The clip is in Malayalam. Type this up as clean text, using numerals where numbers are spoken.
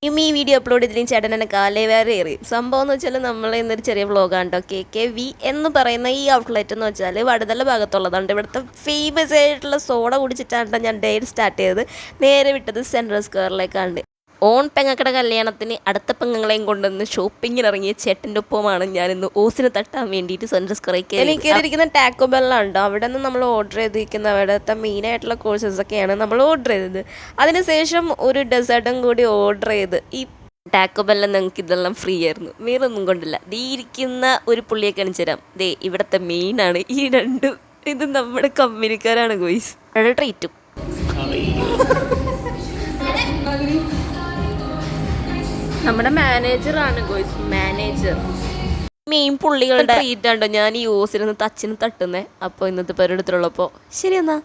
ഈ വീഡിയോ അപ്ലോഡ് ചെയ്തതിന് ചേട്ടൻ എന്നെ കാലേ വേറെ എറിയും. സംഭവം എന്ന് വെച്ചാൽ നമ്മൾ ഇന്നൊരു ചെറിയ വ്ളോഗാണ് കേട്ടോ. KKV എന്ന് പറയുന്ന ഈ ഔട്ട്ലെറ്റ് എന്ന് വെച്ചാൽ വടുതല ഭാഗത്തുള്ളതാണ്. ഇവിടുത്തെ ഫേമസ് ആയിട്ടുള്ള സോഡ കുടിച്ചിട്ടാണ് ഞാൻ ഡേ സ്റ്റാർട്ട് ചെയ്തത്. നേരെ വിട്ടത് സെൻട്രൽ സ്ക്വയറിലേക്കാണ്. ഓൺ പെങ്ങക്കടെ കല്യാണത്തിന് അടുത്ത പെങ്ങളെയും കൊണ്ടുവന്ന് ഷോപ്പിങ്ങിന് ഇറങ്ങിയ ചേട്ടൻ്റെ ഒപ്പമാണ് ഞാനിന്ന് ഓസിന് തട്ടാൻ വേണ്ടിയിട്ട് സെൻട്രൽ സ്ക്വയറിലേക്ക്. എനിക്ക് കയറിയിരിക്കുന്ന ടാക്കോ ബെല്ലാണ്. അവിടെ നിന്ന് നമ്മൾ ഓർഡർ ചെയ്തിരിക്കുന്ന അവിടുത്തെ മെയിനായിട്ടുള്ള കോഴ്സസൊക്കെയാണ് നമ്മൾ ഓർഡർ ചെയ്തത്. അതിനുശേഷം ഒരു ഡെസേർട്ടും കൂടി ഓർഡർ ചെയ്ത് ഈ ടാക്കോ ബെല്ലിൽ ഞങ്ങൾക്ക് ഇതെല്ലാം ഫ്രീ ആയിരുന്നു. വേറൊന്നും കൊണ്ടില്ല. ദേ ഇരിക്കുന്ന ഒരു പുള്ളിയെ കാണിച്ചു തരാം. ദേ ഇവിടുത്തെ മെയിനാണ്. ഈ രണ്ടും ഇത് നമ്മുടെ കമ്പനിക്കാരാണ് ഗോയ്സ്. ട്രീറ്റും നമ്മുടെ മാനേജറാണ് ഗോയ്സ്. മാനേജർ മെയിൻ പുള്ളികളുടെ ട്രീറ്റാണ്ടോ ഞാൻ ഈ ഓസിനൊന്ന് തച്ചിന് തട്ടുന്നേ. അപ്പോൾ ഇന്നത്തെ പരിപാടിയുള്ളപ്പോൾ ശരി എന്നാ.